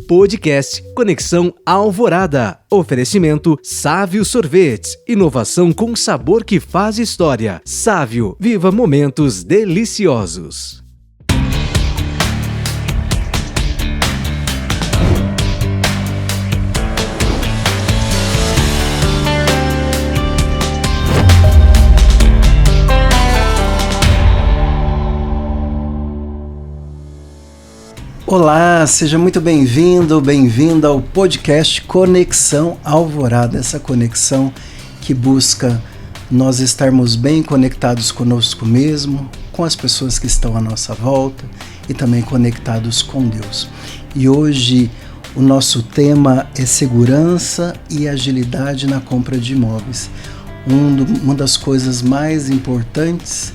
Podcast Conexão Alvorada. Oferecimento Sávio Sorvetes. Inovação com sabor que faz história. Sávio, viva momentos deliciosos. Olá, seja muito bem-vindo, bem-vinda ao podcast Conexão Alvorada, essa conexão que busca nós estarmos bem conectados conosco mesmo, com as pessoas que estão à nossa volta e também conectados com Deus. E hoje o nosso tema é segurança e agilidade na compra de imóveis. Uma das coisas mais importantes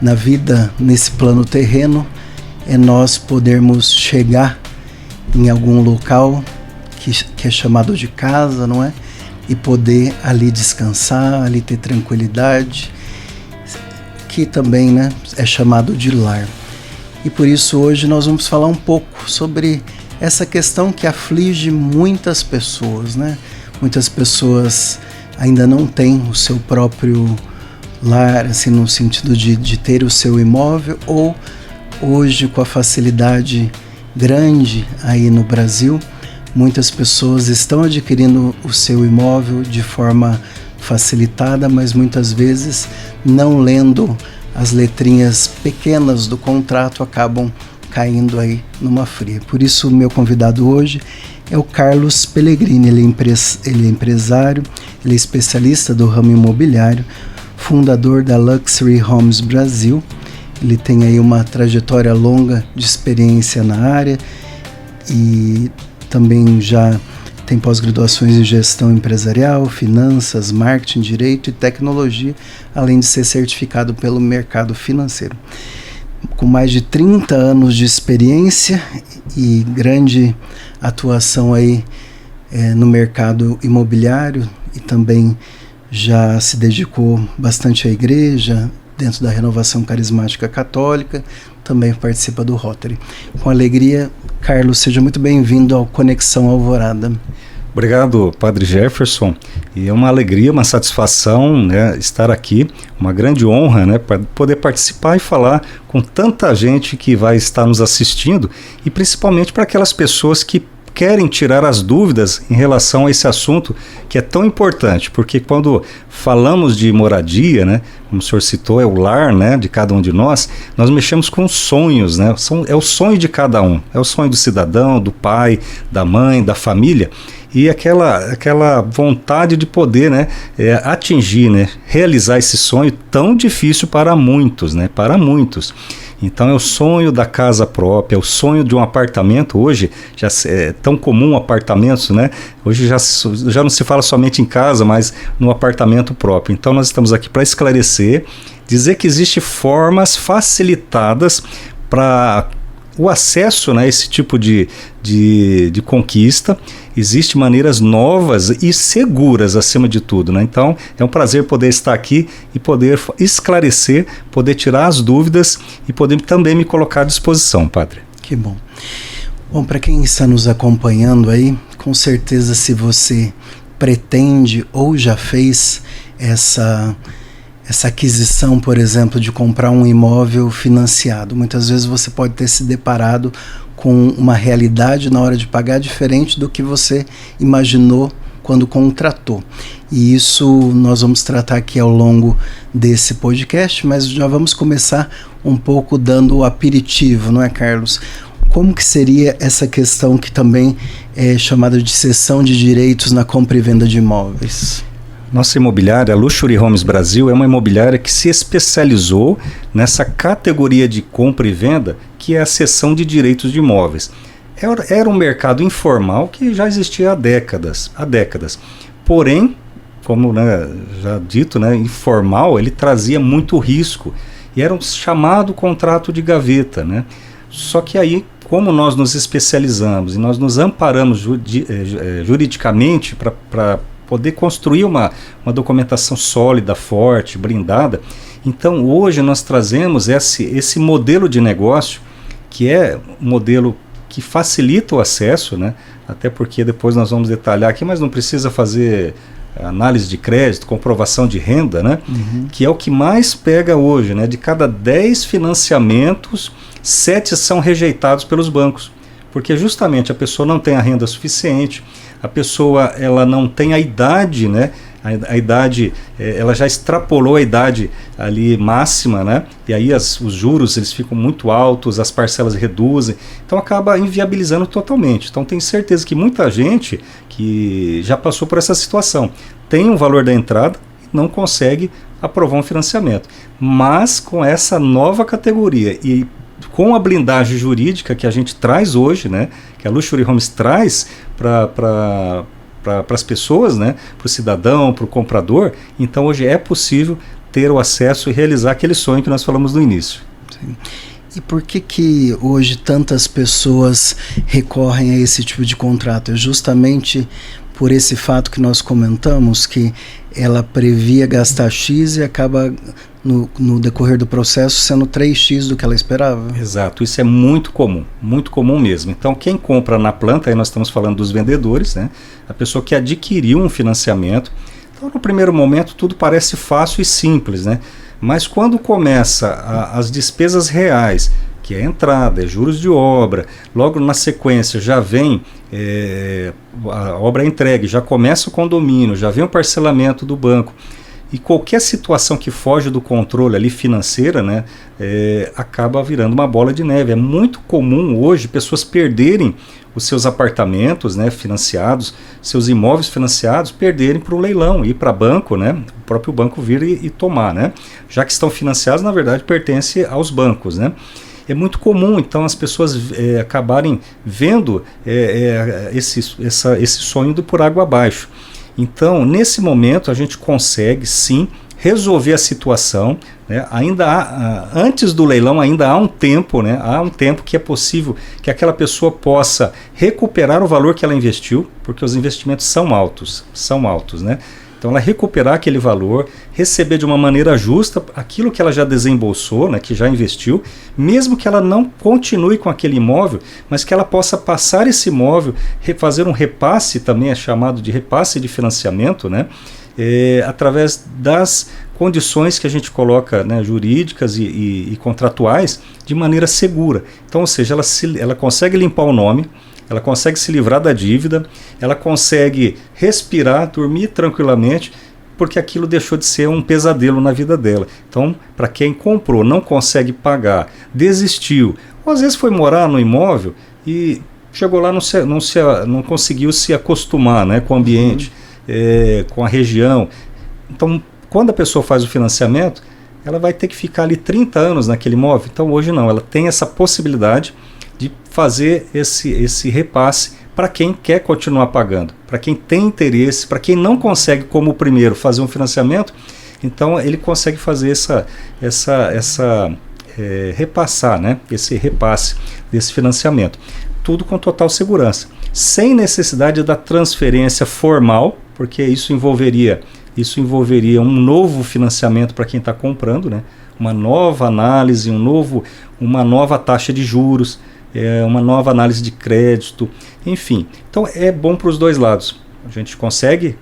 na vida, nesse plano terreno, é nós podermos chegar em algum local que é chamado de casa, não é? E poder ali descansar, ali ter tranquilidade, que também, né, é chamado de lar. E por isso hoje nós vamos falar um pouco sobre essa questão que aflige muitas pessoas, né? Muitas pessoas ainda não têm o seu próprio lar, assim, no sentido de ter o seu imóvel, ou hoje, com a facilidade grande aí no Brasil, muitas pessoas estão adquirindo o seu imóvel de forma facilitada, mas muitas vezes não lendo as letrinhas pequenas do contrato, acabam caindo aí numa fria. Por isso, o meu convidado hoje é o Carlos Pellegrini. Ele é empresário, ele é especialista do ramo imobiliário, fundador da Luxury Homes Brasil. Ele tem aí uma trajetória longa de experiência na área e também já tem pós-graduações em gestão empresarial, finanças, marketing, direito e tecnologia, além de ser certificado pelo mercado financeiro. Com mais de 30 anos de experiência e grande atuação aí no mercado imobiliário, e também já se dedicou bastante à igreja, dentro da Renovação Carismática Católica, também participa do Rotary. Com alegria, Carlos, seja muito bem-vindo ao Conexão Alvorada. Obrigado, Padre Jefferson. E é uma alegria, uma satisfação, né, estar aqui, uma grande honra, né, para poder participar e falar com tanta gente que vai estar nos assistindo, e principalmente para aquelas pessoas que querem tirar as dúvidas em relação a esse assunto que é tão importante, porque quando falamos de moradia, né, como o senhor citou, é o lar, né, de cada um de nós mexemos com sonhos, né, é o sonho de cada um, é o sonho do cidadão, do pai, da mãe, da família, e aquela vontade de poder, né, atingir, né, realizar esse sonho tão difícil para muitos, né, para muitos. Então é o sonho da casa própria, é o sonho de um apartamento. Hoje já é tão comum apartamentos, né? Hoje já não se fala somente em casa, mas no apartamento próprio. Então nós estamos aqui para esclarecer, dizer que existem formas facilitadas para o acesso, né, a esse tipo de conquista. Existem maneiras novas e seguras, acima de tudo, né? Então é um prazer poder estar aqui e poder esclarecer, poder tirar as dúvidas e poder também me colocar à disposição, Padre. Que bom. Bom, para quem está nos acompanhando aí, com certeza, se você pretende ou já fez essa aquisição, por exemplo, de comprar um imóvel financiado, muitas vezes você pode ter se deparado com uma realidade na hora de pagar diferente do que você imaginou quando contratou. E isso nós vamos tratar aqui ao longo desse podcast, mas já vamos começar um pouco dando o aperitivo, não é, Carlos? Como que seria essa questão que também é chamada de cessão de direitos na compra e venda de imóveis? Nossa imobiliária, a Luxury Homes Brasil, é uma imobiliária que se especializou nessa categoria de compra e venda, que é a cessão de direitos de imóveis. Era um mercado informal que já existia há décadas. Porém, como, né, já dito, né, informal, ele trazia muito risco e era um chamado contrato de gaveta, né? Só que aí, como nós nos especializamos e nós nos amparamos juridicamente para poder construir uma documentação sólida, forte, blindada, então hoje nós trazemos esse modelo de negócio, que é um modelo que facilita o acesso, né? Até porque depois nós vamos detalhar aqui, mas não precisa fazer análise de crédito, comprovação de renda, né? Que é o que mais pega hoje, né? De cada 10 financiamentos, 7 são rejeitados pelos bancos, porque justamente a pessoa não tem a renda suficiente, a pessoa ela não tem a idade, né? A idade, ela já extrapolou a idade ali máxima, né? E aí os juros eles ficam muito altos, as parcelas reduzem, então acaba inviabilizando totalmente. Então tenho certeza que muita gente que já passou por essa situação tem um valor da entrada e não consegue aprovar um financiamento. Mas com essa nova categoria e com a blindagem jurídica que a gente traz hoje, né? Que a Luxury Homes traz para as pessoas, né, para o cidadão, para o comprador, então hoje é possível ter o acesso e realizar aquele sonho que nós falamos no início. Sim. E por que hoje tantas pessoas recorrem a esse tipo de contrato? É justamente por esse fato que nós comentamos, que ela previa gastar X e acaba no decorrer do processo sendo 3x do que ela esperava. Exato, isso é muito comum mesmo. Então quem compra na planta, aí nós estamos falando dos vendedores, né? A pessoa que adquiriu um financiamento. Então no primeiro momento tudo parece fácil e simples, né? Mas quando começa as despesas reais, que é a entrada, é juros de obra, logo na sequência já vem a obra entregue, já começa o condomínio, já vem o parcelamento do banco, e qualquer situação que foge do controle ali financeira, né, acaba virando uma bola de neve. É muito comum hoje pessoas perderem os seus apartamentos, né, financiados, seus imóveis financiados, perderem para o leilão, ir para banco, né, o próprio banco vir e tomar, né, já que estão financiados, na verdade pertence aos bancos, né. É muito comum, então, as pessoas acabarem vendo esse sonho indo por água abaixo. Então, nesse momento, a gente consegue, sim, resolver a situação, né? Ainda há, antes do leilão, ainda há um tempo, né? Há um tempo que é possível que aquela pessoa possa recuperar o valor que ela investiu, porque os investimentos são altos, né? Então, ela recuperar aquele valor, receber de uma maneira justa aquilo que ela já desembolsou, né, que já investiu, mesmo que ela não continue com aquele imóvel, mas que ela possa passar esse imóvel, fazer um repasse, também é chamado de repasse de financiamento, né, através das condições que a gente coloca, né, jurídicas e contratuais, de maneira segura. Então, ou seja, ela consegue limpar o nome, ela consegue se livrar da dívida, ela consegue respirar, dormir tranquilamente, porque aquilo deixou de ser um pesadelo na vida dela. Então, para quem comprou, não consegue pagar, desistiu, ou às vezes foi morar no imóvel e chegou lá, não conseguiu se acostumar, né, com o ambiente, com a região. Então, quando a pessoa faz o financiamento, ela vai ter que ficar ali 30 anos naquele imóvel. Então, hoje não, ela tem essa possibilidade de fazer esse repasse para quem quer continuar pagando, para quem tem interesse, para quem não consegue, como o primeiro, fazer um financiamento, então ele consegue fazer repassar, né, esse repasse desse financiamento. Tudo com total segurança, sem necessidade da transferência formal, porque isso envolveria um novo financiamento para quem está comprando, né, uma nova análise, uma nova taxa de juros, uma nova análise de crédito, enfim. Então é bom para os dois lados. A gente consegue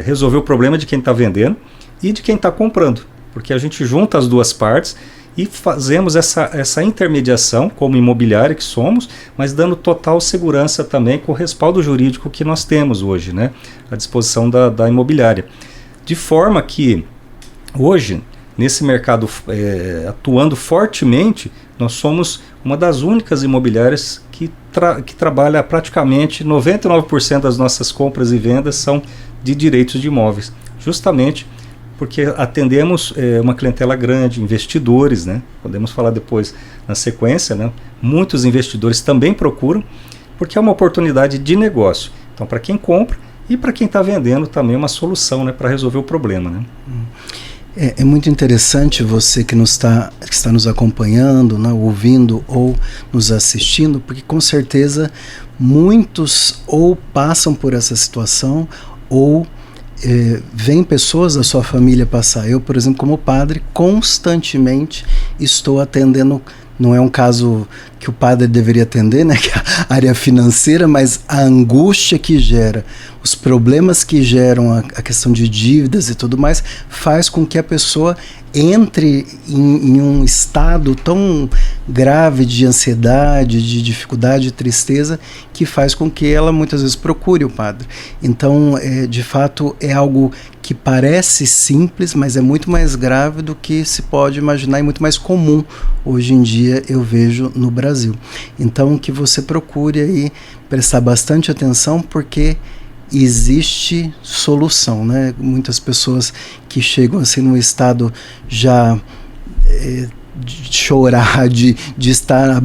resolver o problema de quem está vendendo e de quem está comprando, porque a gente junta as duas partes e fazemos essa intermediação como imobiliária que somos, mas dando total segurança também com o respaldo jurídico que nós temos hoje, né, à disposição da imobiliária. De forma que hoje, nesse mercado atuando fortemente, nós somos uma das únicas imobiliárias que trabalha praticamente 99% das nossas compras e vendas são de direitos de imóveis, justamente porque atendemos uma clientela grande, investidores, né? Podemos falar depois na sequência, né? Muitos investidores também procuram, porque é uma oportunidade de negócio. Então, para quem compra e para quem está vendendo também é uma solução, né, para resolver o problema, né? É muito interessante você que está nos acompanhando, né, ouvindo ou nos assistindo, porque com certeza muitos ou passam por essa situação ou vêm pessoas da sua família passar. Eu, por exemplo, como padre, constantemente estou atendendo não é um caso que o padre deveria atender, né, que é a área financeira, mas a angústia que gera, os problemas que geram a questão de dívidas e tudo mais, faz com que a pessoa entre em um estado tão grave de ansiedade, de dificuldade, de tristeza, que faz com que ela muitas vezes procure o padre. Então, de fato, é algo que parece simples, mas é muito mais grave do que se pode imaginar e muito mais comum hoje em dia, eu vejo no Brasil. Então, que você procure aí prestar bastante atenção, porque existe solução, né? Muitas pessoas que chegam assim num estado já de chorar, de estar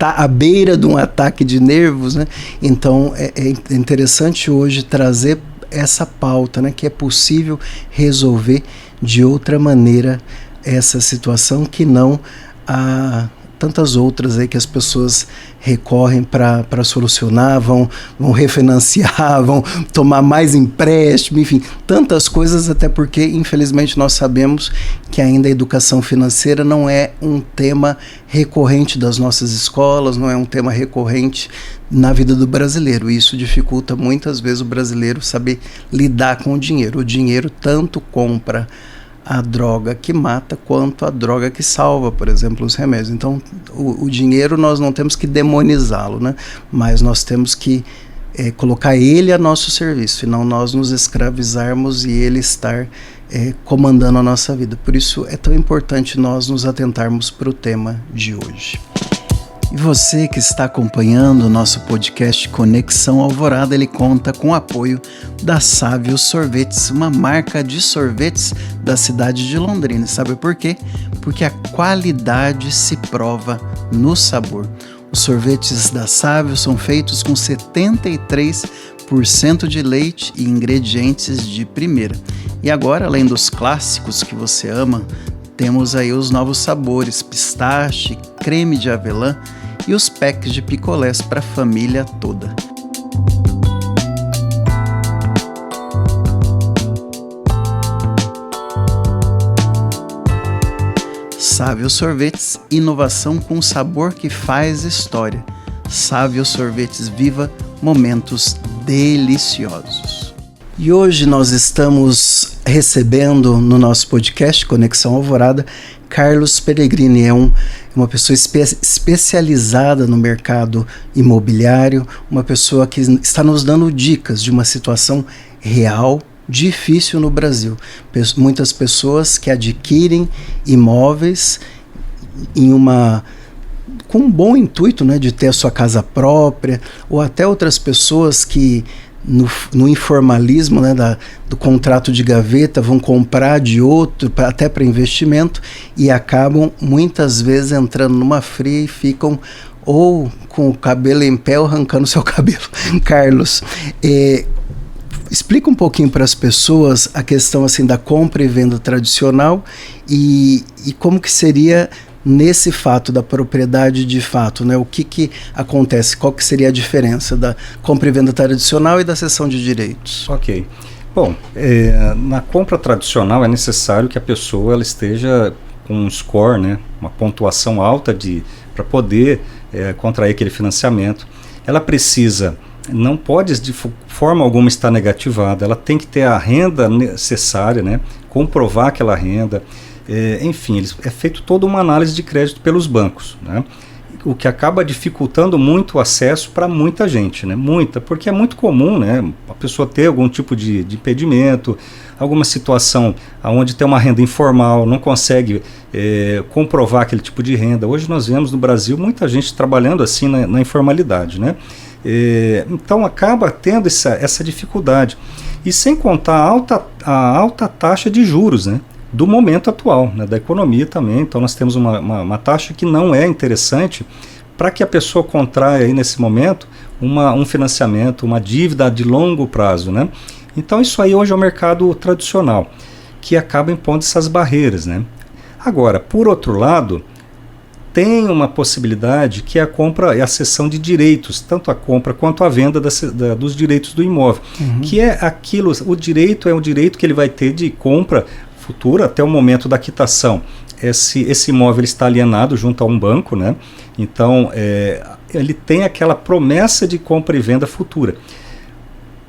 à beira de um ataque de nervos, né? Então é interessante hoje trazer essa pauta, né? Que é possível resolver de outra maneira essa situação, que não a tantas outras aí que as pessoas recorrem para solucionar, vão refinanciar, vão tomar mais empréstimo, enfim, tantas coisas, até porque, infelizmente, nós sabemos que ainda a educação financeira não é um tema recorrente das nossas escolas, não é um tema recorrente na vida do brasileiro. Isso dificulta muitas vezes o brasileiro saber lidar com o dinheiro. O dinheiro tanto compra a droga que mata quanto a droga que salva, por exemplo, os remédios. Então, o dinheiro nós não temos que demonizá-lo, né? Mas nós temos que colocar ele a nosso serviço, e não nós nos escravizarmos e ele estar comandando a nossa vida. Por isso é tão importante nós nos atentarmos para o tema de hoje. E você que está acompanhando o nosso podcast Conexão Alvorada, ele conta com o apoio da Sávio Sorvetes, uma marca de sorvetes da cidade de Londrina. Sabe por quê? Porque a qualidade se prova no sabor. Os sorvetes da Sávio são feitos com 73% de leite e ingredientes de primeira. E agora, além dos clássicos que você ama, temos aí os novos sabores, pistache, creme de avelã e os packs de picolés para a família toda. Sávio Sorvetes, inovação com sabor que faz história. Sávio Sorvetes, viva momentos deliciosos. E hoje nós estamos recebendo no nosso podcast Conexão Alvorada Carlos Peregrini. É uma pessoa especializada no mercado imobiliário, uma pessoa que está nos dando dicas de uma situação real, difícil no Brasil. Muitas pessoas que adquirem imóveis com um bom intuito, né, de ter a sua casa própria, ou até outras pessoas que no informalismo, né, do contrato de gaveta, vão comprar de outro, até para investimento, e acabam muitas vezes entrando numa fria e ficam ou com o cabelo em pé ou arrancando seu cabelo. Carlos, explica um pouquinho para as pessoas a questão assim da compra e venda tradicional e como que seria nesse fato da propriedade de fato, né? O que acontece? Qual que seria a diferença da compra e venda tradicional e da cessão de direitos? Ok. Bom, na compra tradicional é necessário que a pessoa ela esteja com um score, né? Uma pontuação alta para poder contrair aquele financiamento. Ela precisa, não pode de forma alguma estar negativada, ela tem que ter a renda necessária, né? Comprovar aquela renda. Enfim, é feito toda uma análise de crédito pelos bancos, né? O que acaba dificultando muito o acesso para muita gente, né? Porque é muito comum, né, a pessoa ter algum tipo de impedimento, alguma situação onde tem uma renda informal, não consegue comprovar aquele tipo de renda. Hoje nós vemos no Brasil muita gente trabalhando assim na informalidade, né? Então acaba tendo essa dificuldade. E sem contar a alta taxa de juros, né? Do momento atual, né, da economia também. Então nós temos uma taxa que não é interessante para que a pessoa contraia aí nesse momento um financiamento, uma dívida de longo prazo, né? Então isso aí hoje é o mercado tradicional, que acaba impondo essas barreiras, né? Agora, por outro lado, tem uma possibilidade que é a compra e a cessão de direitos, tanto a compra quanto a venda dos direitos do imóvel, que é aquilo, o direito é um direito que ele vai ter de compra futura até o momento da quitação. esse imóvel está alienado junto a um banco, né? Então, ele tem aquela promessa de compra e venda futura.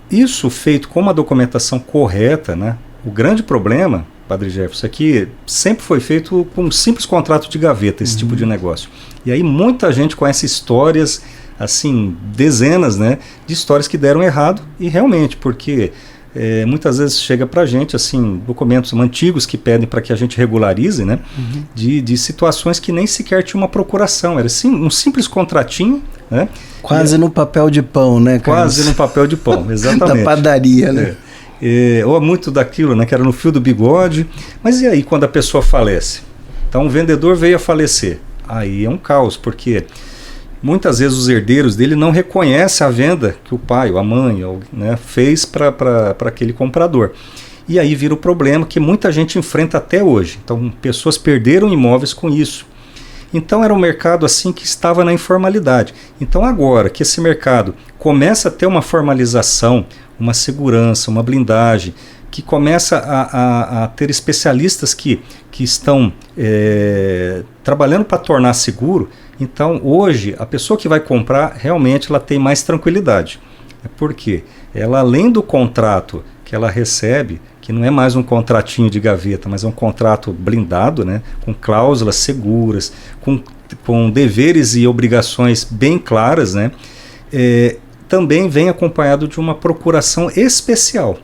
Isso feito com uma documentação correta, né? O grande problema, Padre Jefferson, aqui sempre foi feito com um simples contrato de gaveta, esse tipo de negócio. E aí muita gente conhece histórias, assim, dezenas, né, de histórias que deram errado, e realmente, porque muitas vezes chega pra gente, assim, documentos antigos que pedem para que a gente regularize, né, de situações que nem sequer tinha uma procuração, era assim, um simples contratinho, né. Quase no papel de pão, né, Carlos? Quase no papel de pão, exatamente. Da padaria, né? Ou muito daquilo, né, que era no fio do bigode. Mas e aí quando a pessoa falece? Então o vendedor veio a falecer. Aí é um caos, porque muitas vezes os herdeiros dele não reconhecem a venda que o pai ou a mãe, né, fez para aquele comprador. E aí vira o problema que muita gente enfrenta até hoje. Então pessoas perderam imóveis com isso. Então era um mercado assim que estava na informalidade. Então agora que esse mercado começa a ter uma formalização, uma segurança, uma blindagem, que começa a ter especialistas que estão trabalhando para tornar seguro, então hoje a pessoa que vai comprar realmente ela tem mais tranquilidade. Porque ela, além do contrato que ela recebe, que não é mais um contratinho de gaveta, mas é um contrato blindado, né, com cláusulas seguras, com deveres e obrigações bem claras, né, também vem acompanhado de uma procuração especial.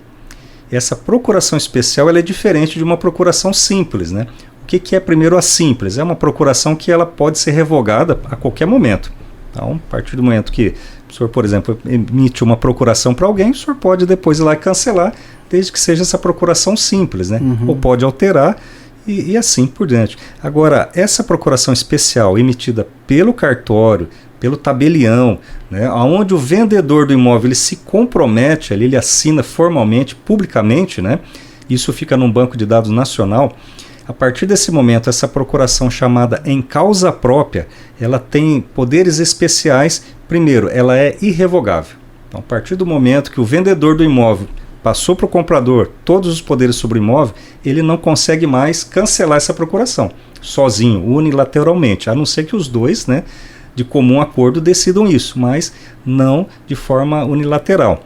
Essa procuração especial ela é diferente de uma procuração simples, né? O que é primeiro a simples? É uma procuração que ela pode ser revogada a qualquer momento. Então, a partir do momento que o senhor, por exemplo, emite uma procuração para alguém, o senhor pode depois ir lá e cancelar, desde que seja essa procuração simples, né? Ou pode alterar e assim por diante. Agora, essa procuração especial emitida pelo cartório, pelo tabelião, né, onde o vendedor do imóvel ele se compromete, ele assina formalmente, publicamente, né, isso fica num banco de dados nacional. A partir desse momento, essa procuração chamada em causa própria, ela tem poderes especiais. Primeiro, ela é irrevogável. Então, a partir do momento que o vendedor do imóvel passou para o comprador todos os poderes sobre o imóvel, ele não consegue mais cancelar essa procuração, sozinho, unilateralmente, a não ser que os dois, né, de comum acordo decidam isso, mas não de forma unilateral.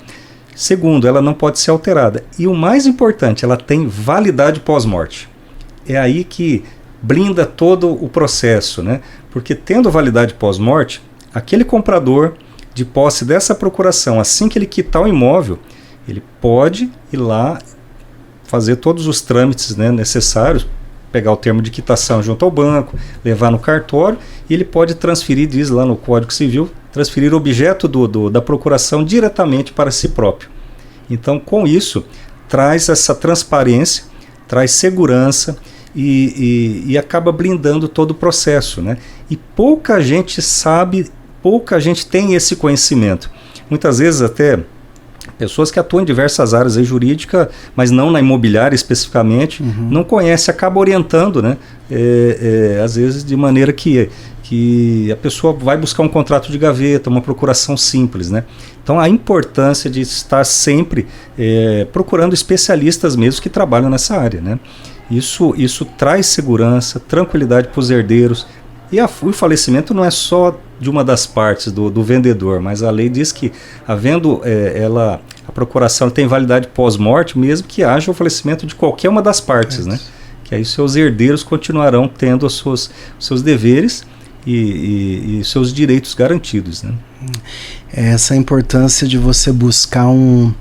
Segundo, ela não pode ser alterada. E o mais importante, ela tem validade pós-morte. É aí que blinda todo o processo, né? Porque tendo validade pós-morte, aquele comprador, de posse dessa procuração, assim que ele quitar o imóvel, ele pode ir lá fazer todos os trâmites, né, necessários, pegar o termo de quitação junto ao banco, levar no cartório, e ele pode transferir, diz lá no Código Civil, transferir o objeto da procuração diretamente para si próprio. Então, com isso, traz essa transparência, traz segurança e acaba blindando todo o processo, né? E pouca gente sabe, pouca gente tem esse conhecimento. Muitas vezes até pessoas que atuam em diversas áreas aí jurídicas, mas não na imobiliária especificamente, não conhecem, acaba orientando, né? Às vezes de maneira que a pessoa vai buscar um contrato de gaveta, uma procuração simples, né? Então a importância de estar sempre procurando especialistas mesmo que trabalham nessa área, né? Isso traz segurança, tranquilidade para os herdeiros. E o falecimento não é só de uma das partes do vendedor, mas a lei diz que, havendo a procuração tem validade pós-morte, mesmo que haja o falecimento de qualquer uma das partes, né? Que aí seus herdeiros continuarão tendo os seus deveres e seus direitos garantidos, né? Essa importância de você buscar um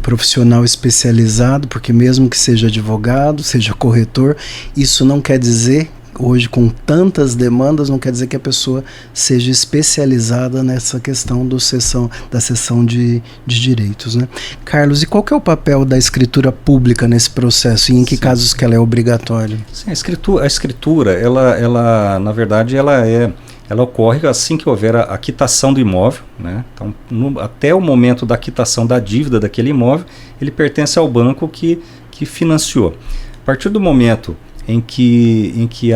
profissional especializado, porque mesmo que seja advogado, seja corretor, isso não quer dizer, hoje com tantas demandas, não quer dizer que a pessoa seja especializada nessa questão da cessão de direitos, né? Carlos, e qual que é o papel da escritura pública nesse processo e em que casos que ela é obrigatória? Sim, a escritura, ela na verdade, ela ocorre assim que houver a quitação do imóvel, né? Então, até o momento da quitação da dívida daquele imóvel, ele pertence ao banco que financiou. A partir do momento em que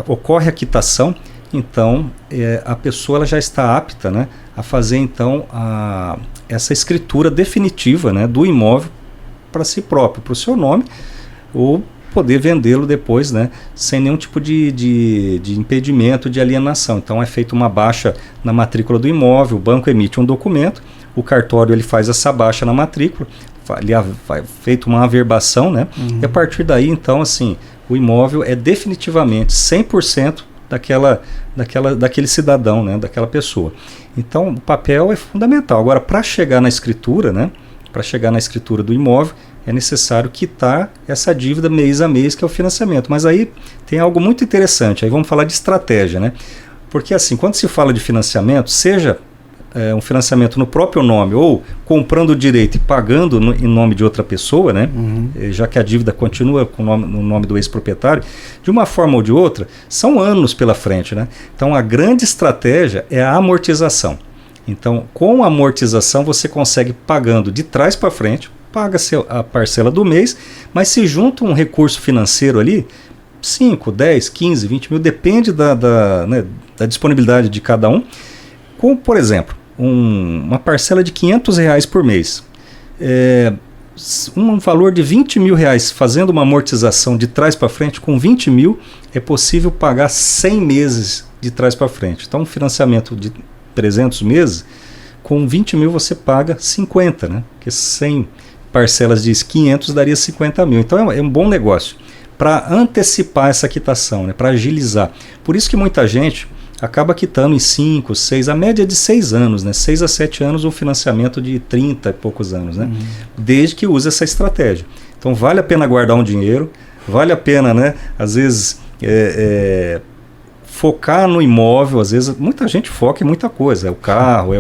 ocorre a quitação, então a pessoa ela já está apta, né, a fazer então essa escritura definitiva, né, do imóvel para si próprio, para o seu nome, ou poder vendê-lo depois, né, sem nenhum tipo de impedimento, de alienação. Então é feita uma baixa na matrícula do imóvel, o banco emite um documento, o cartório ele faz essa baixa na matrícula, feito uma averbação, né, e a partir daí, então, assim, o imóvel é definitivamente 100% daquele cidadão, né, daquela pessoa. Então o papel é fundamental. Agora, para chegar na escritura, né, para chegar na escritura do imóvel, é necessário quitar essa dívida mês a mês, que é o financiamento. Mas aí tem algo muito interessante, aí vamos falar de estratégia, né? Porque assim, quando se fala de financiamento, seja um financiamento no próprio nome ou comprando o direito e pagando em nome de outra pessoa, né? Já que a dívida continua no nome do ex-proprietário, de uma forma ou de outra, são anos pela frente, né? Então a grande estratégia é a amortização. Então, com a amortização, você consegue pagando de trás para frente, paga-se a parcela do mês, mas se junta um recurso financeiro ali, 5, 10, 15, 20 mil, depende da disponibilidade de cada um. Com, por exemplo, uma parcela de R$500 por mês, um valor de R$20 mil, fazendo uma amortização de trás para frente, com 20 mil é possível pagar 100 meses de trás para frente. Então, um financiamento de 300 meses, com 20 mil você paga 50, né? Porque 100 parcelas de 500 daria 50 mil. Então é um bom negócio para antecipar essa quitação, né? Para agilizar. Por isso que muita gente acaba quitando em 5, 6, a média é de 6 anos, né? 6 a 7 anos, um financiamento de 30 e poucos anos, né? Desde que use essa estratégia. Então vale a pena guardar um dinheiro, vale a pena, né? Às vezes focar no imóvel, às vezes muita gente foca em muita coisa, é o carro,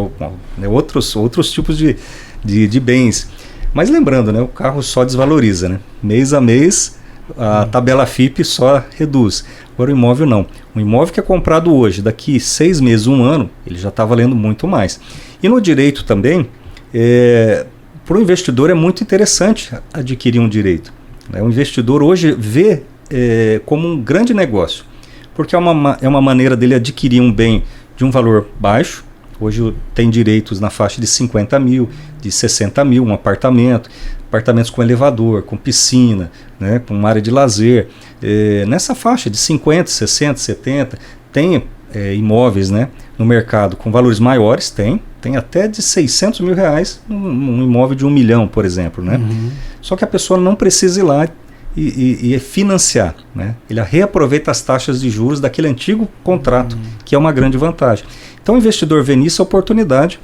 outros tipos de bens. Mas lembrando, né, o carro só desvaloriza, né? Mês a mês a tabela FIP só reduz. Agora o imóvel não. O imóvel que é comprado hoje, daqui 6 meses, 1 ano, ele já está valendo muito mais. E no direito também, para o investidor é muito interessante adquirir um direito. Né? O investidor hoje vê como um grande negócio, porque é uma maneira dele adquirir um bem de um valor baixo. Hoje tem direitos na faixa de 50 mil, de 60 mil, um apartamentos com elevador, com piscina, né, com uma área de lazer. Nessa faixa de 50, 60, 70, tem imóveis, né, no mercado com valores maiores, tem até de 600 mil reais um imóvel de 1 milhão, por exemplo. Né? Só que a pessoa não precisa ir lá e financiar, né? Ele reaproveita as taxas de juros daquele antigo contrato, que é uma grande vantagem. Então o investidor vê nisso a oportunidade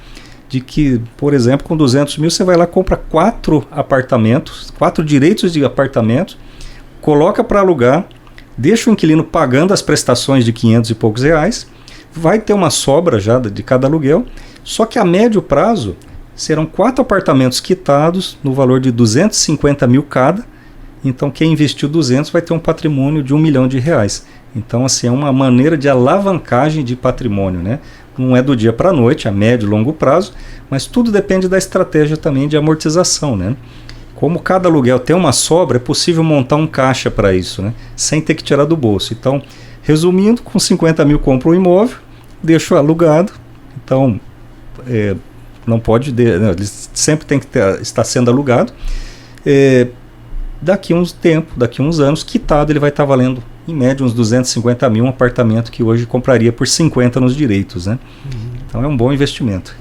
de que, por exemplo, com 200 mil você vai lá, compra 4 apartamentos, 4 direitos de apartamento, coloca para alugar, deixa o inquilino pagando as prestações de 500 e poucos reais, vai ter uma sobra já de cada aluguel, só que a médio prazo serão 4 apartamentos quitados no valor de 250 mil cada. Então quem investiu 200 vai ter um patrimônio de 1 milhão de reais. Então assim, é uma maneira de alavancagem de patrimônio, né? Não é do dia para a noite, a médio e longo prazo, mas tudo depende da estratégia também de amortização, né? Como cada aluguel tem uma sobra, é possível montar um caixa para isso, né? Sem ter que tirar do bolso. Então, resumindo, com 50 mil compra um imóvel, deixa alugado, então não pode, ele sempre tem que estar sendo alugado. Daqui uns anos, quitado, ele vai estar valendo em média uns 250 mil, um apartamento que hoje compraria por 50 nos direitos, né? Então é um bom investimento.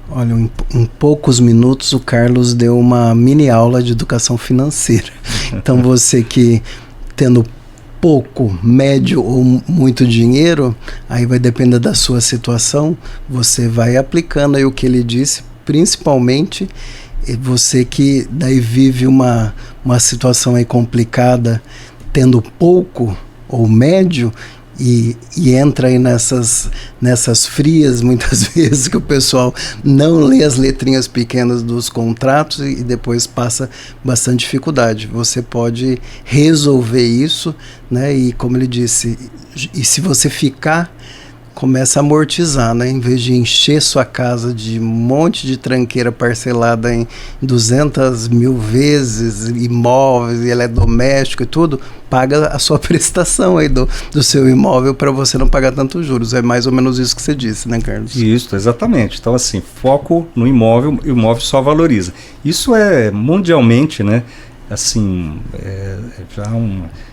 Olha, em poucos minutos o Carlos deu uma mini aula de educação financeira. Então você que tendo pouco, médio ou muito dinheiro, aí vai depender da sua situação, você vai aplicando aí o que ele disse, principalmente você que daí vive uma situação aí complicada, tendo pouco ou médio, e entra aí nessas frias, muitas vezes, que o pessoal não lê as letrinhas pequenas dos contratos e depois passa bastante dificuldade. Você pode resolver isso, né? E como ele disse, e se você ficar, começa a amortizar, né? Em vez de encher sua casa de um monte de tranqueira parcelada em 200 mil vezes, imóveis, e eletrodoméstico e tudo, paga a sua prestação aí do seu imóvel para você não pagar tantos juros. É mais ou menos isso que você disse, né, Carlos? Isso, exatamente. Então, assim, foco no imóvel, o imóvel só valoriza. Isso é mundialmente, né? assim,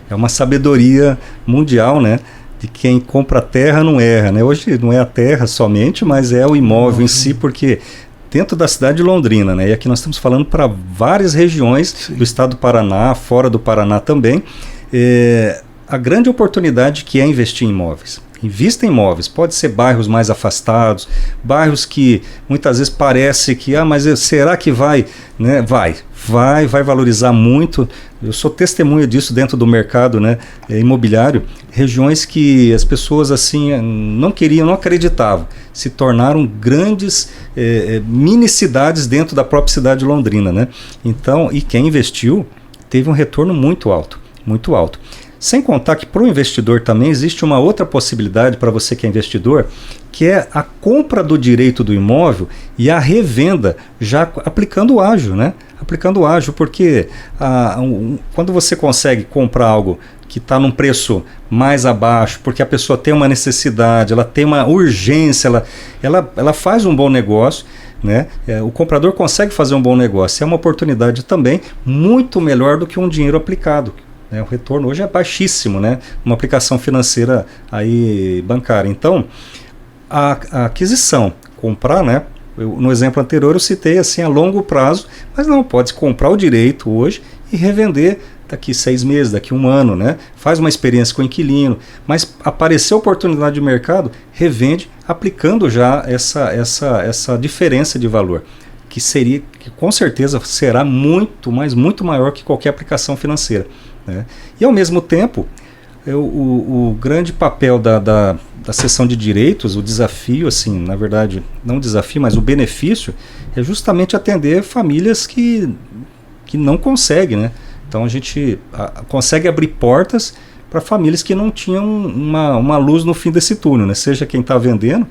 é uma sabedoria mundial, né? De quem compra terra não erra, né? Hoje não é a terra somente, mas é o imóvel em si, porque dentro da cidade de Londrina, né? E aqui nós estamos falando para várias regiões do estado do Paraná, fora do Paraná também, a grande oportunidade que é investir em imóveis. Invista em imóveis, pode ser bairros mais afastados, bairros que muitas vezes parece que, mas será que vai, né? Vai valorizar muito. Eu sou testemunha disso dentro do mercado, né, imobiliário. Regiões que as pessoas assim não queriam, não acreditavam, se tornaram grandes mini cidades dentro da própria cidade de Londrina, né? Então, e quem investiu teve um retorno muito alto, muito alto. Sem contar que para o investidor também existe uma outra possibilidade para você que é investidor, que é a compra do direito do imóvel e a revenda já aplicando o ágio, né? Aplicando o ágio, porque quando você consegue comprar algo que está num preço mais abaixo, porque a pessoa tem uma necessidade, ela tem uma urgência, ela faz um bom negócio, né? O comprador consegue fazer um bom negócio. É uma oportunidade também muito melhor do que um dinheiro aplicado. O retorno hoje é baixíssimo, né? Uma aplicação financeira aí bancária. Então, a aquisição, comprar, né? No exemplo anterior eu citei assim a longo prazo, mas não, pode comprar o direito hoje e revender daqui 6 meses, daqui 1 ano, né? Faz uma experiência com o inquilino, mas apareceu oportunidade de mercado, revende aplicando já essa diferença de valor, que com certeza será muito maior que qualquer aplicação financeira. E ao mesmo tempo, o grande papel da seção de direitos, o desafio, assim, na verdade, não o desafio, mas o benefício, é justamente atender famílias que não conseguem, né? Então a gente consegue abrir portas para famílias que não tinham uma luz no fim desse túnel, né? Seja quem está vendendo,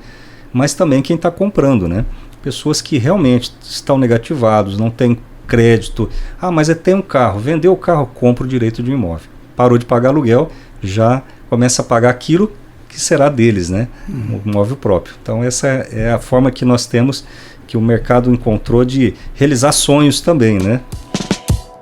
mas também quem está comprando, né? Pessoas que realmente estão negativados, não têm crédito, mas tem um carro, vendeu o carro, compra o direito de um imóvel, parou de pagar aluguel, já começa a pagar aquilo que será deles, né? O imóvel próprio. Então essa é a forma que nós temos, que o mercado encontrou de realizar sonhos também, né?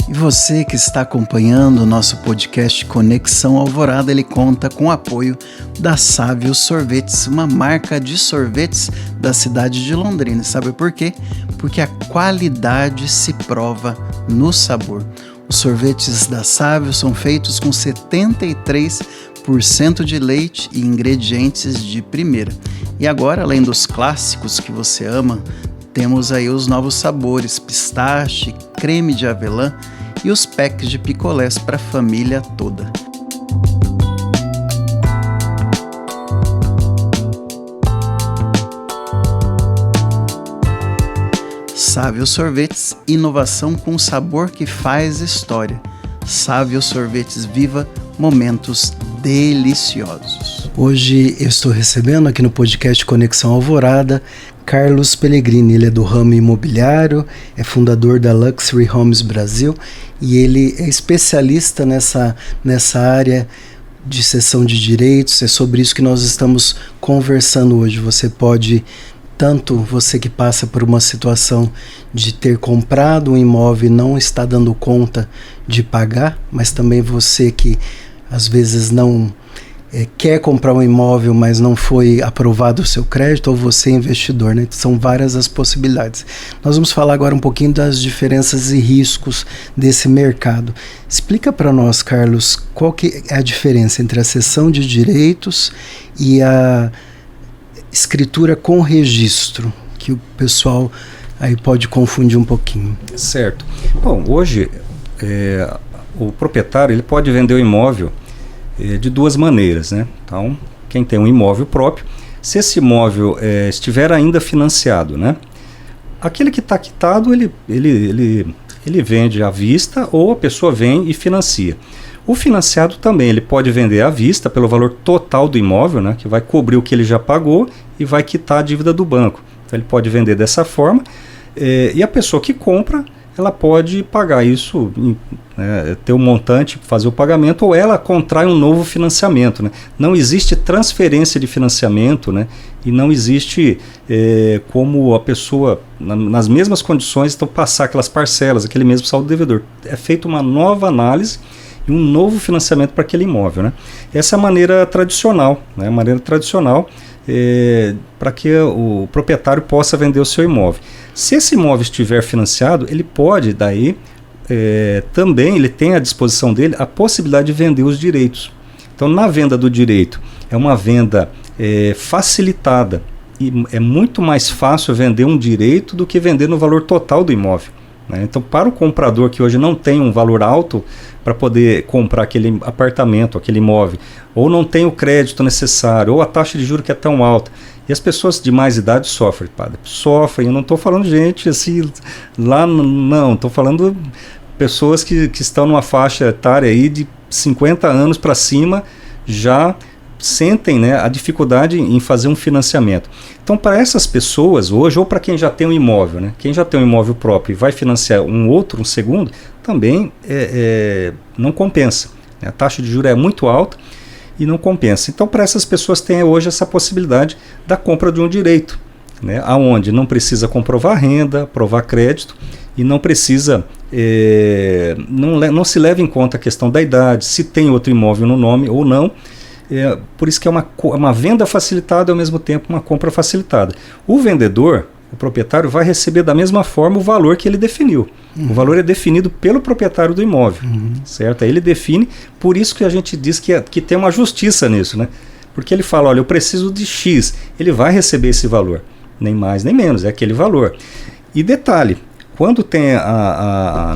E você que está acompanhando o nosso podcast Conexão Alvorada, ele conta com o apoio da Sávio Sorvetes, uma marca de sorvetes da cidade de Londrina. Sabe por quê? Porque a qualidade se prova no sabor. Os sorvetes da Sávio são feitos com 73% de leite e ingredientes de primeira. E agora, além dos clássicos que você ama, temos aí os novos sabores, pistache, creme de avelã e os packs de picolés para a família toda. Sávio Sorvetes, inovação com sabor que faz história. Sávio Sorvetes, viva momentos deliciosos. Hoje eu estou recebendo aqui no podcast Conexão Alvorada Carlos Pellegrini. Ele é do ramo imobiliário, é fundador da Luxury Homes Brasil e ele é especialista nessa área de cessão de direitos. É sobre isso que nós estamos conversando hoje. Você pode, tanto você que passa por uma situação de ter comprado um imóvel e não está dando conta de pagar, mas também você que às vezes não quer comprar um imóvel, mas não foi aprovado o seu crédito, ou você é investidor, né? São várias as possibilidades. Nós vamos falar agora um pouquinho das diferenças e riscos desse mercado. Explica para nós, Carlos, qual que é a diferença entre a cessão de direitos e a escritura com registro, que o pessoal aí pode confundir um pouquinho. Certo. Bom, hoje o proprietário ele pode vender o imóvel de 2 maneiras, né? Então, quem tem um imóvel próprio, se esse imóvel estiver ainda financiado, né? Aquele que está quitado, ele vende à vista ou a pessoa vem e financia. O financiado também, ele pode vender à vista pelo valor total do imóvel, né? Que vai cobrir o que ele já pagou e vai quitar a dívida do banco. Então, ele pode vender dessa forma. E a pessoa que compra, ela pode pagar isso, ter um montante, fazer o pagamento, ou ela contrai um novo financiamento, né? Não existe transferência de financiamento, né? E não existe como a pessoa, nas mesmas condições, então passar aquelas parcelas, aquele mesmo saldo devedor. É feita uma nova análise e um novo financiamento para aquele imóvel, né? Essa é a maneira tradicional, né? Para que o proprietário possa vender o seu imóvel. Se esse imóvel estiver financiado, ele pode daí também, ele tem à disposição dele a possibilidade de vender os direitos. Então, na venda do direito, é uma venda facilitada e é muito mais fácil vender um direito do que vender no valor total do imóvel, né? Então, para o comprador que hoje não tem um valor alto para poder comprar aquele apartamento, aquele imóvel, ou não tem o crédito necessário, ou a taxa de juros que é tão alta, e as pessoas de mais idade sofrem, padre. Sofrem, eu não estou falando de gente assim, não, estou falando pessoas que estão numa faixa etária aí de 50 anos para cima, já sentem, né, a dificuldade em fazer um financiamento. Então, para essas pessoas hoje, ou para quem já tem um imóvel, né, quem já tem um imóvel próprio e vai financiar um segundo, também não compensa, né? A taxa de juros é muito alta e não compensa. Então, para essas pessoas tem hoje essa possibilidade da compra de um direito, né, aonde não precisa comprovar renda, provar crédito e não precisa, não se leva em conta a questão da idade, se tem outro imóvel no nome ou não. Por isso que é uma venda facilitada e ao mesmo tempo uma compra facilitada. O vendedor, o proprietário, vai receber da mesma forma o valor que ele definiu. O valor é definido pelo proprietário do imóvel, certo? Aí ele define, por isso que a gente diz que tem uma justiça nisso, né? Porque ele fala, olha, eu preciso de X, ele vai receber esse valor, nem mais nem menos, é aquele valor. E detalhe, quando tem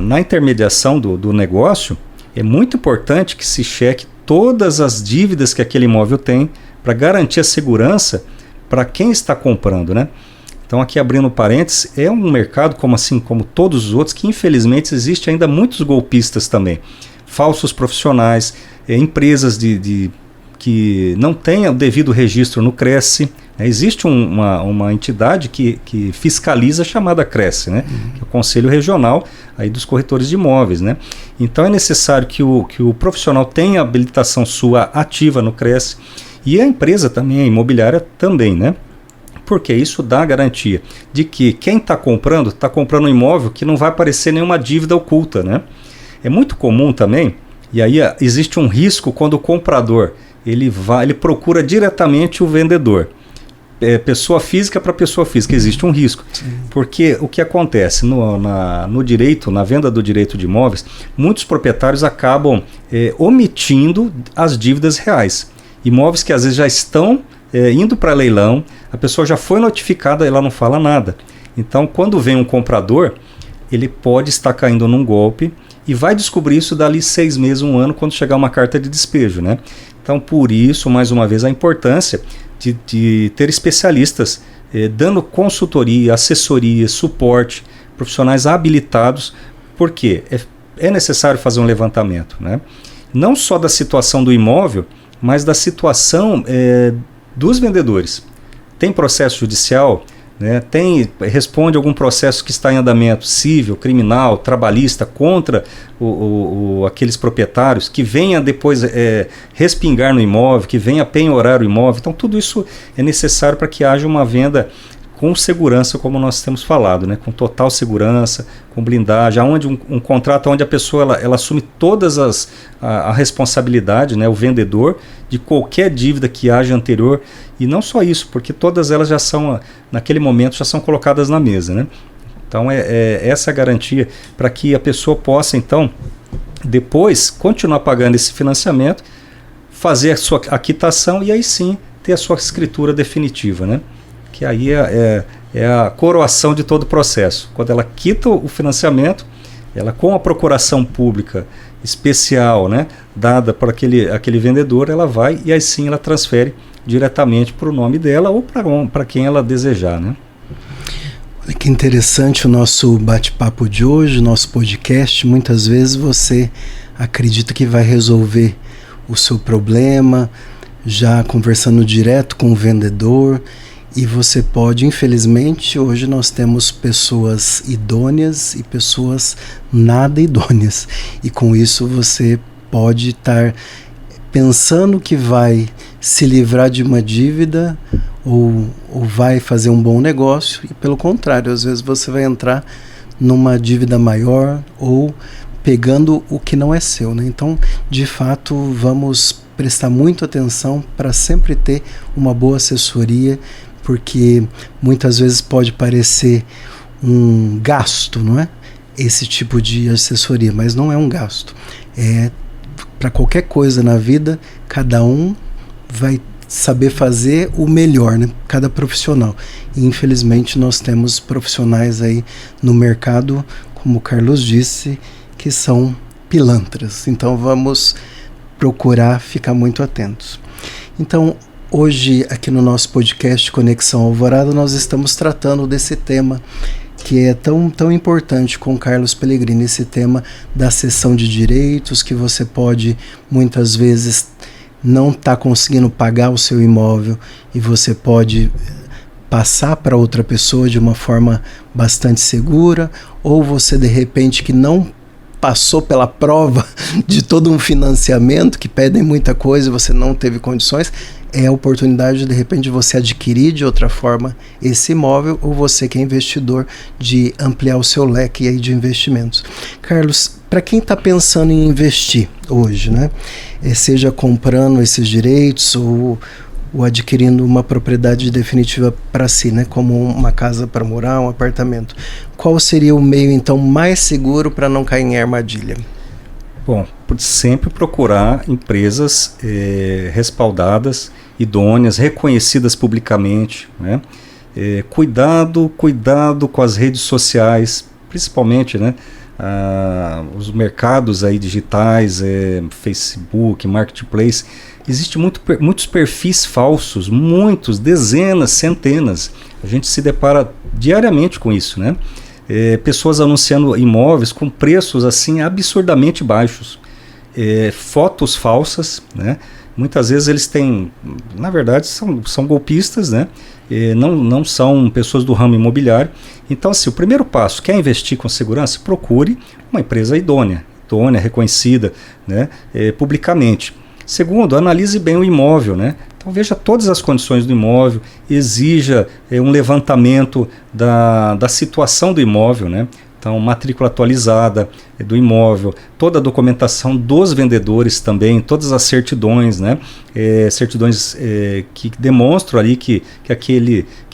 na intermediação do negócio, é muito importante que se cheque todas as dívidas que aquele imóvel tem para garantir a segurança para quem está comprando, né? Então, aqui abrindo parênteses, é um mercado como todos os outros, que infelizmente existe ainda muitos golpistas também, falsos profissionais, empresas que não têm o devido registro no Cresce, né? Existe uma entidade que fiscaliza, chamada Cresce, né? Que é o Conselho Regional aí dos Corretores de Imóveis, né? Então é necessário que o profissional tenha habilitação sua ativa no Cresce e a empresa também, a imobiliária também, né? Porque isso dá a garantia de que quem está comprando um imóvel que não vai aparecer nenhuma dívida oculta, né? É muito comum também, e aí existe um risco quando o comprador ele procura diretamente o vendedor. Pessoa física para pessoa física, existe um risco. Sim. Porque o que acontece no direito, na venda do direito de imóveis, muitos proprietários acabam omitindo as dívidas reais. Imóveis que às vezes já estão indo para leilão, a pessoa já foi notificada e ela não fala nada. Então, quando vem um comprador, ele pode estar caindo num golpe e vai descobrir isso dali 6 meses, 1 ano, quando chegar uma carta de despejo, né? Então, por isso, mais uma vez, a importância de ter especialistas dando consultoria, assessoria, suporte, profissionais habilitados, porque é necessário fazer um levantamento, né? Não só da situação do imóvel, mas da situação dos vendedores. Tem processo judicial, né? Responde algum processo que está em andamento civil, criminal, trabalhista contra aqueles proprietários que venha depois respingar no imóvel, que venha penhorar o imóvel. Então tudo isso é necessário para que haja uma venda com segurança, como nós temos falado, né? Com total segurança, com blindagem, onde um contrato onde a pessoa ela assume todas a responsabilidade, né? O vendedor, de qualquer dívida que haja anterior, e não só isso, porque todas elas já são, naquele momento, já são colocadas na mesa, né? Então essa a garantia para que a pessoa possa, então, depois continuar pagando esse financiamento, fazer a sua quitação e aí sim ter a sua escritura definitiva, né? Que aí é a coroação de todo o processo. Quando ela quita o financiamento, ela com a procuração pública especial, né, dada para aquele vendedor, ela vai e aí sim ela transfere diretamente para o nome dela ou para quem ela desejar, né? Olha que interessante o nosso bate-papo de hoje, o nosso podcast. Muitas vezes você acredita que vai resolver o seu problema já conversando direto com o vendedor, E você pode, infelizmente, hoje nós temos pessoas idôneas e pessoas nada idôneas. E com isso você pode estar pensando que vai se livrar de uma dívida ou vai fazer um bom negócio, e pelo contrário, às vezes você vai entrar numa dívida maior ou pegando o que não é seu, né? Então, de fato, vamos prestar muita atenção para sempre ter uma boa assessoria, porque muitas vezes pode parecer um gasto, não é? Esse tipo de assessoria, mas não é um gasto. Para qualquer coisa na vida, cada um vai saber fazer o melhor, né? Cada profissional. E infelizmente nós temos profissionais aí no mercado, como o Carlos disse, que são pilantras. Então vamos procurar ficar muito atentos. Então, hoje, aqui no nosso podcast Conexão Alvorada, nós estamos tratando desse tema que é tão importante com Carlos Pellegrini, esse tema da cessão de direitos, que você pode, muitas vezes, não estar conseguindo pagar o seu imóvel e você pode passar para outra pessoa de uma forma bastante segura, ou você, de repente, que não passou pela prova de todo um financiamento, que pedem muita coisa e você não teve condições, é a oportunidade de repente você adquirir de outra forma esse imóvel, ou você que é investidor de ampliar o seu leque aí de investimentos. Carlos, para quem está pensando em investir hoje, né, seja comprando esses direitos ou adquirindo uma propriedade definitiva para si, né, como uma casa para morar, um apartamento, qual seria o meio então mais seguro para não cair em armadilha? Bom, sempre procurar empresas respaldadas, idôneas, reconhecidas publicamente, né? Cuidado com as redes sociais, principalmente, né? Os mercados aí digitais, Facebook, Marketplace, existem muitos perfis falsos, dezenas, centenas. A gente se depara diariamente com isso, né? Pessoas anunciando imóveis com preços assim absurdamente baixos, fotos falsas, né? Muitas vezes eles têm, na verdade, são golpistas, né? Não são pessoas do ramo imobiliário. Então, assim, o primeiro passo, quer investir com segurança, procure uma empresa idônea, reconhecida, né? Publicamente. Segundo, analise bem o imóvel, né? Então veja todas as condições do imóvel, exija um levantamento da situação do imóvel, né? Então, matrícula atualizada do imóvel, toda a documentação dos vendedores também, todas as certidões, né? Certidões que demonstram ali que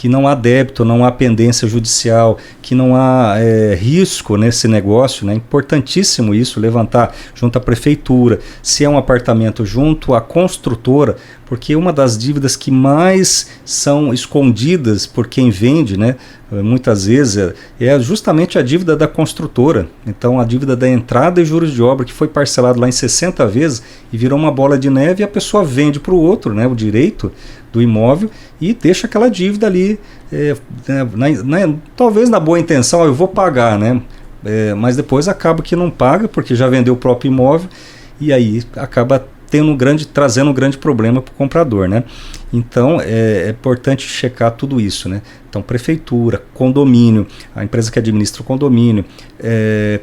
não há débito, não há pendência judicial, que não há risco nesse negócio, né? Importantíssimo isso, levantar junto à prefeitura, se é um apartamento junto à construtora, porque uma das dívidas que mais são escondidas por quem vende, né? Muitas vezes é justamente a dívida da construtora. Então, a dívida da entrada e juros de obra, que foi parcelado lá em 60 vezes e virou uma bola de neve, e a pessoa vende para o outro, né, o direito do imóvel, e deixa aquela dívida ali, talvez na boa intenção, eu vou pagar, né? Mas depois acaba que não paga, porque já vendeu o próprio imóvel, e aí acaba trazendo um grande problema para o comprador, né? Então é importante checar tudo isso, né? Então, prefeitura, condomínio, a empresa que administra o condomínio,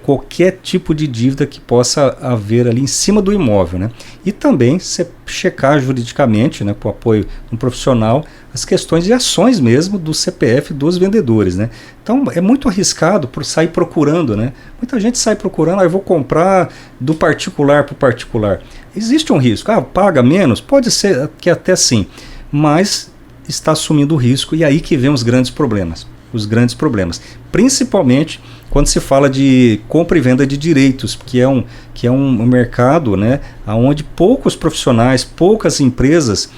qualquer tipo de dívida que possa haver ali em cima do imóvel, né? E também checar juridicamente, né, com o apoio de um profissional, as questões de ações mesmo do CPF dos vendedores, né? Então é muito arriscado por sair procurando, né? Muita gente sai procurando, eu vou comprar do particular para o particular. Existe um risco, paga menos? Pode ser que até sim, mas está assumindo o risco, e aí que vem os grandes problemas, principalmente quando se fala de compra e venda de direitos, que é um mercado, né, onde poucos profissionais, poucas empresas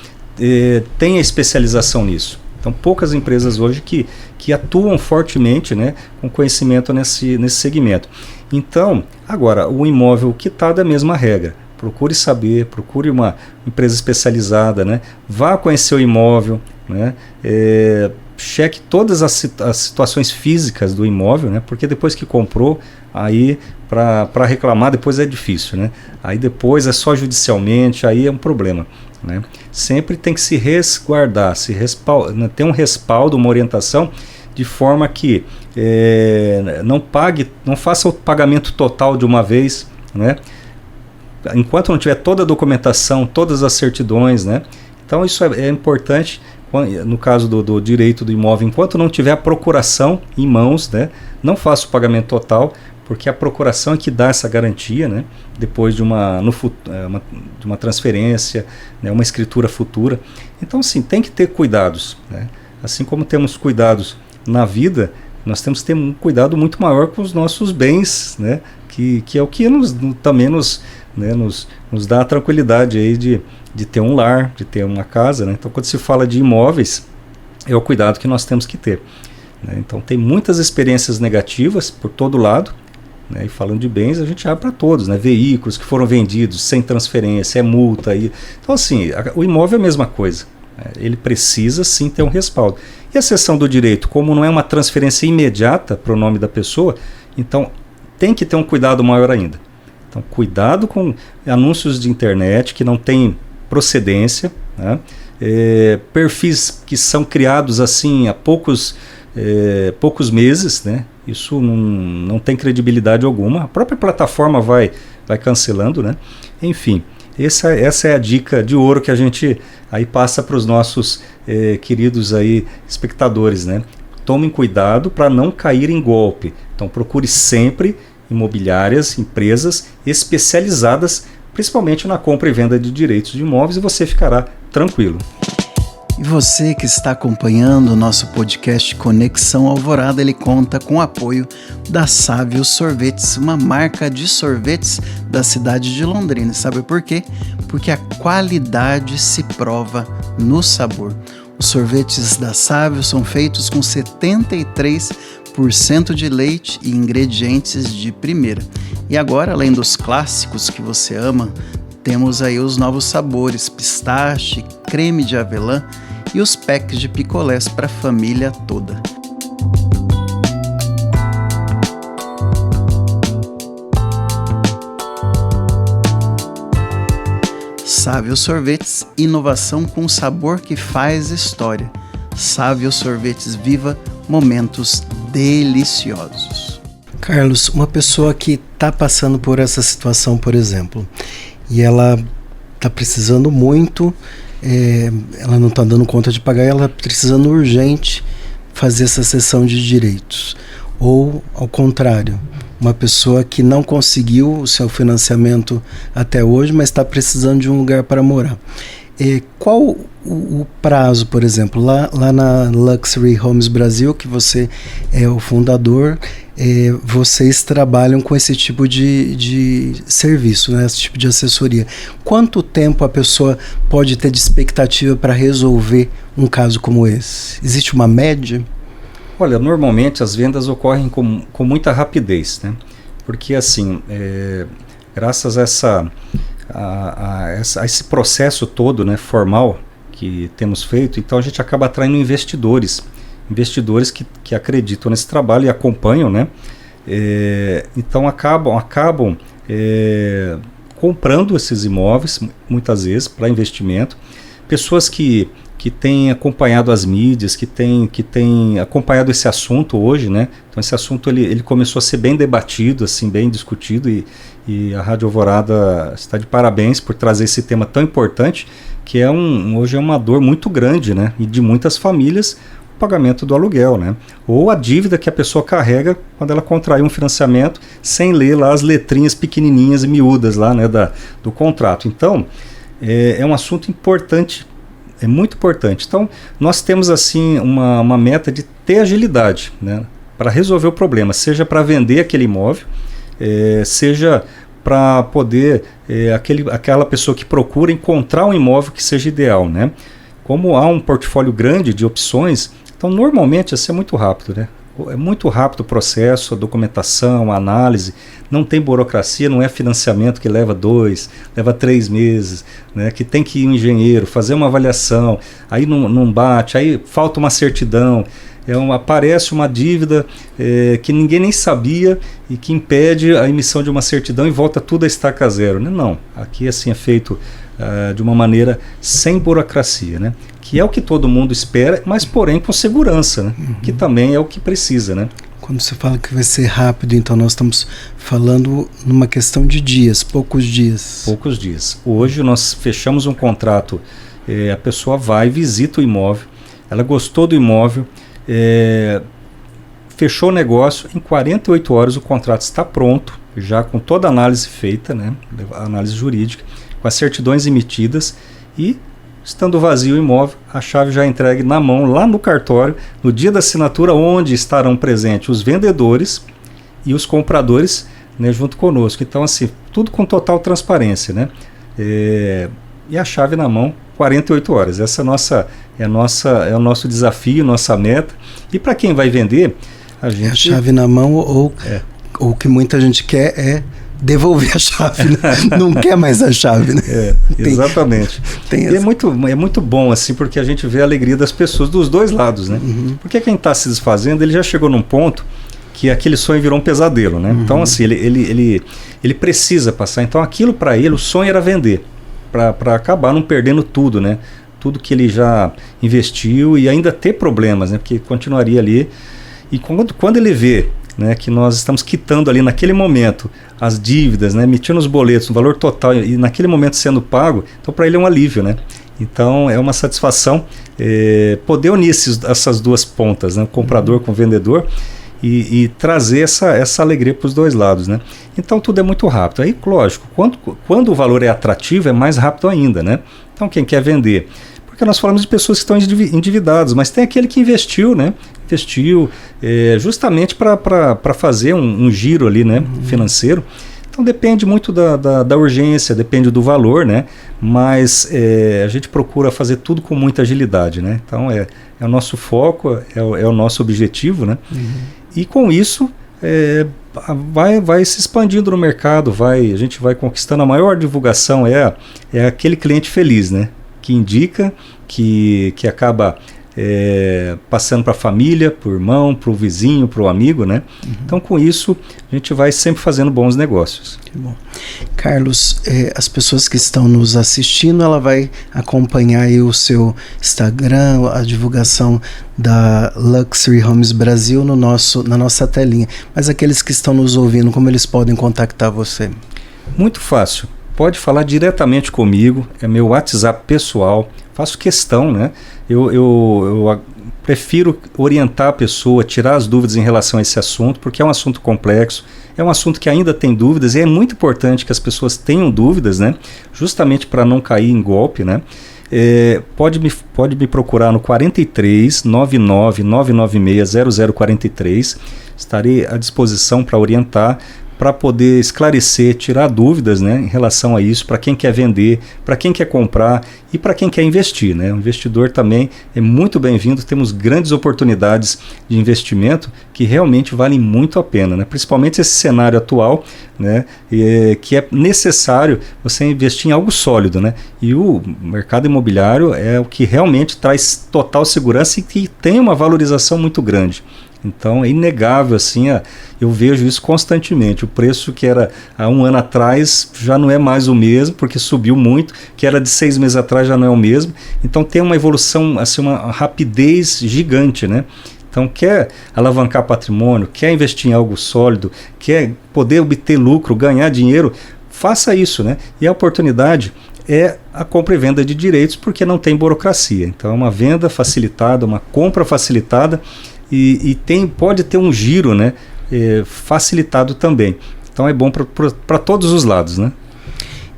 têm a especialização nisso. Então, poucas empresas hoje que atuam fortemente, né, com conhecimento nesse segmento. Então, agora, o imóvel quitado é a mesma regra. Procure saber, procure uma empresa especializada, né? Vá conhecer o imóvel, né? Cheque todas as situações físicas do imóvel, né? Porque depois que comprou, aí para reclamar depois é difícil, né? Aí depois é só judicialmente, aí é um problema. né? Sempre tem que se resguardar, ter um respaldo, uma orientação, de forma que não faça o pagamento total de uma vez, né? Enquanto não tiver toda a documentação, todas as certidões, né? Então isso é importante, no caso do direito do imóvel, enquanto não tiver a procuração em mãos, né? Não faça o pagamento total, porque a procuração é que dá essa garantia, né? Depois de uma transferência, né? Uma escritura futura. Então, sim, tem que ter cuidados, né? Assim como temos cuidados na vida, nós temos que ter um cuidado muito maior com os nossos bens, né? Que é o que também nos dá a tranquilidade aí de ter um lar, de ter uma casa, né? Então, quando se fala de imóveis, é o cuidado que nós temos que ter, né? Então, tem muitas experiências negativas por todo lado, né? E falando de bens, a gente abre para todos, né? Veículos que foram vendidos sem transferência, multa. Então, assim, o imóvel é a mesma coisa, né? Ele precisa, sim, ter um respaldo. E a cessão do direito, como não é uma transferência imediata para o nome da pessoa, então tem que ter um cuidado maior ainda. Então, cuidado com anúncios de internet que não têm procedência, né? Perfis que são criados assim há poucos meses, né? Isso não tem credibilidade alguma. A própria plataforma vai cancelando, né? Enfim, essa é a dica de ouro que a gente aí passa para os nossos queridos aí espectadores, né? Tomem cuidado para não cair em golpe. Então, procure sempre imobiliárias, empresas especializadas, principalmente na compra e venda de direitos de imóveis, e você ficará tranquilo. E você que está acompanhando o nosso podcast Conexão Alvorada, ele conta com o apoio da Sávio Sorvetes, uma marca de sorvetes da cidade de Londrina. Sabe por quê? Porque a qualidade se prova no sabor. Os sorvetes da Sávio são feitos com 73% de leite e ingredientes de primeira. E agora, além dos clássicos que você ama, temos aí os novos sabores, pistache, creme de avelã e os packs de picolés para a família toda. Sávio Sorvetes, inovação com sabor que faz história. Sávio Sorvetes, viva momentos deliciosos. Carlos, uma pessoa que está passando por essa situação, por exemplo, e ela está precisando muito, ela não está dando conta de pagar, ela está precisando urgente fazer essa cessão de direitos. Ou, ao contrário, uma pessoa que não conseguiu o seu financiamento até hoje, mas está precisando de um lugar para morar. Qual o prazo, por exemplo, lá na Luxury Homes Brasil, que você é o fundador, vocês trabalham com esse tipo de serviço, né, esse tipo de assessoria. Quanto tempo a pessoa pode ter de expectativa para resolver um caso como esse? Existe uma média? Olha, normalmente as vendas ocorrem com muita rapidez, né? Porque assim, graças a esse processo todo, né, formal que temos feito, então a gente acaba atraindo investidores que acreditam nesse trabalho e acompanham, né? Então acabam comprando esses imóveis, muitas vezes, para investimento. Pessoas que têm acompanhado as mídias, que têm acompanhado esse assunto hoje, né? Então esse assunto ele começou a ser bem debatido, assim, bem discutido, e a Rádio Alvorada está de parabéns por trazer esse tema tão importante, que hoje é uma dor muito grande, né? E de muitas famílias, o pagamento do aluguel, né? Ou a dívida que a pessoa carrega quando ela contrai um financiamento sem ler lá as letrinhas pequenininhas e miúdas lá, né, do contrato. Então, é um assunto importante, é muito importante. Então, nós temos assim uma meta de ter agilidade, né, para resolver o problema, seja para vender aquele imóvel, seja para poder aquela pessoa que procura encontrar um imóvel que seja ideal, né? Como há um portfólio grande de opções, então normalmente isso é muito rápido, né? É muito rápido o processo, a documentação, a análise, não tem burocracia, não é financiamento que leva 3 meses, né? Que tem que ir um engenheiro, fazer uma avaliação, aí não bate, aí falta uma certidão, aparece uma dívida que ninguém nem sabia e que impede a emissão de uma certidão e volta tudo a estaca zero, né? Não, aqui assim é feito de uma maneira sem burocracia, né? Que é o que todo mundo espera, mas porém com segurança, né? Que também é o que precisa, né? Quando você fala que vai ser rápido, então nós estamos falando numa questão de dias, poucos dias. Poucos dias. Hoje nós fechamos um contrato, a pessoa vai, visita o imóvel, ela gostou do imóvel, fechou o negócio, em 48 horas o contrato está pronto, já com toda a análise feita, né? A análise jurídica, com as certidões emitidas e, estando vazio o imóvel, a chave já é entregue na mão, lá no cartório, no dia da assinatura, onde estarão presentes os vendedores e os compradores, né, junto conosco. Então, assim, tudo com total transparência, né? E a chave na mão, 48 horas. Essa é o nosso desafio, nossa meta. E para quem vai vender, a gente... A chave na mão ou o que muita gente quer é devolver a chave, né? Não quer mais a chave, né? Exatamente. E é muito bom, assim, porque a gente vê a alegria das pessoas dos dois lados, né? Porque quem está se desfazendo, ele já chegou num ponto que aquele sonho virou um pesadelo, né? Então, assim, ele precisa passar. Então, aquilo para ele, o sonho era vender, para acabar não perdendo tudo, né? Tudo que ele já investiu e ainda ter problemas, né? Porque continuaria ali. E quando ele vê, né, que nós estamos quitando ali naquele momento as dívidas, né, emitindo os boletos, o valor total e naquele momento sendo pago, então para ele é um alívio, né? Então é uma satisfação poder unir essas duas pontas, né, o comprador com o vendedor e trazer essa alegria para os dois lados, né? Então tudo é muito rápido. Aí, lógico, quando o valor é atrativo, é mais rápido ainda, né? Então quem quer vender, porque nós falamos de pessoas que estão endividadas, mas tem aquele que investiu, né? Investiu justamente para fazer um giro ali, né? Financeiro. Então depende muito da urgência, depende do valor, né? Mas a gente procura fazer tudo com muita agilidade, né? Então é o nosso foco, é o nosso objetivo, né? E com isso vai se expandindo no mercado, a gente vai conquistando. A maior divulgação é aquele cliente feliz, né? Que indica, que acaba passando para a família, para o irmão, para o vizinho, para o amigo, né? Então, com isso, a gente vai sempre fazendo bons negócios. Que bom. Carlos, as pessoas que estão nos assistindo, ela vai acompanhar aí o seu Instagram, a divulgação da Luxury Homes Brasil na nossa telinha. Mas aqueles que estão nos ouvindo, como eles podem contactar você? Muito fácil. Pode falar diretamente comigo, é meu WhatsApp pessoal, faço questão, né? Eu prefiro orientar a pessoa, tirar as dúvidas em relação a esse assunto, porque é um assunto complexo, é um assunto que ainda tem dúvidas, e é muito importante que as pessoas tenham dúvidas, né? Justamente para não cair em golpe, né? Pode me procurar no 43 99 996 0043, estarei à disposição para orientar, para poder esclarecer, tirar dúvidas, né, em relação a isso, para quem quer vender, para quem quer comprar e para quem quer investir, né? O investidor também é muito bem-vindo, temos grandes oportunidades de investimento que realmente valem muito a pena, né? Principalmente esse cenário atual, né, que é necessário você investir em algo sólido, né? E o mercado imobiliário é o que realmente traz total segurança e que tem uma valorização muito grande. Então é inegável, assim, eu vejo isso constantemente. O preço que era há um ano atrás já não é mais o mesmo, porque subiu muito, que era de 6 meses atrás já não é o mesmo. Então tem uma evolução, assim, uma rapidez gigante, né? Então quer alavancar patrimônio, quer investir em algo sólido, quer poder obter lucro, ganhar dinheiro, faça isso, né? E a oportunidade é a compra e venda de direitos, porque não tem burocracia. Então é uma venda facilitada, uma compra facilitada, e pode ter um giro, né, facilitado também. Então é bom para todos os lados, né?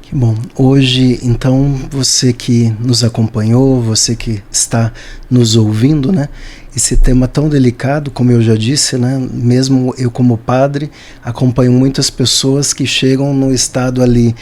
Que bom. Hoje, então, você que nos acompanhou, você que está nos ouvindo, né? Esse tema tão delicado, como eu já disse, né? Mesmo eu como padre, acompanho muitas pessoas que chegam no estado ali: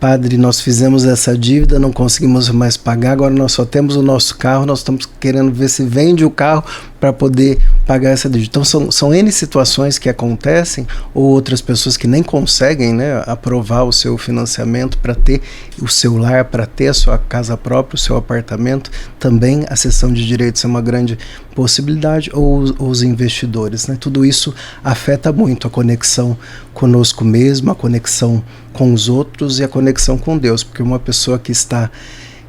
padre, nós fizemos essa dívida, não conseguimos mais pagar, agora nós só temos o nosso carro, nós estamos querendo ver se vende o carro para poder pagar essa dívida. Então são N situações que acontecem, ou outras pessoas que nem conseguem, né, aprovar o seu financiamento para ter o seu lar, para ter a sua casa própria, o seu apartamento. Também a cessão de direitos é uma grande possibilidade, ou os investidores, né? Tudo isso afeta muito a conexão conosco mesmo, a conexão com os outros e a conexão com Deus, porque uma pessoa que está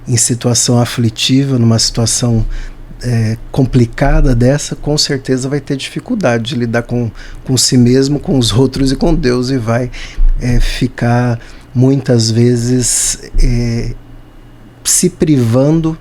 em situação aflitiva, numa situação complicada dessa, com certeza vai ter dificuldade de lidar com si mesmo, com os outros e com Deus, e vai ficar muitas vezes se privando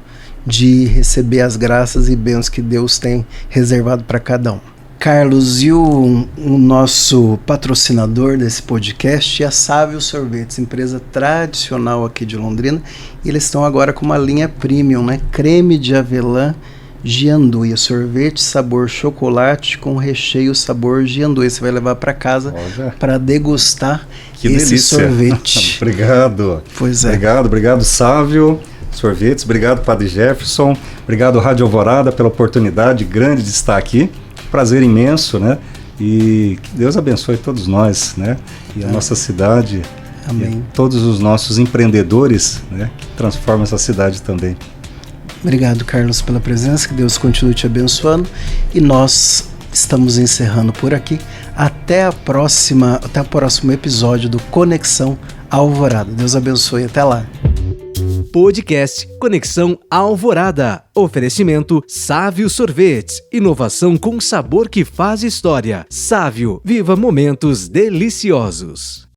de receber as graças e bênçãos que Deus tem reservado para cada um. Carlos, e o nosso patrocinador desse podcast é a Sávio Sorvetes, empresa tradicional aqui de Londrina. Eles estão agora com uma linha premium, né? Creme de avelã gianduia, sorvete sabor chocolate com recheio sabor gianduia. Você vai levar para casa para degustar esse delícia. Sorvete. Obrigado. Pois é. Obrigado, Sávio Sorvetes. Obrigado, Padre Jefferson. Obrigado, Rádio Alvorada, pela oportunidade grande de estar aqui. Prazer imenso, né? E que Deus abençoe todos nós, né? E a nossa cidade. Amém. E todos os nossos empreendedores, né? Que transformam essa cidade também. Obrigado, Carlos, pela presença. Que Deus continue te abençoando. E nós estamos encerrando por aqui. Até o próximo episódio do Conexão Alvorada. Deus abençoe. Até lá. Podcast Conexão Alvorada. Oferecimento Sávio Sorvetes. Inovação com sabor que faz história. Sávio, viva momentos deliciosos.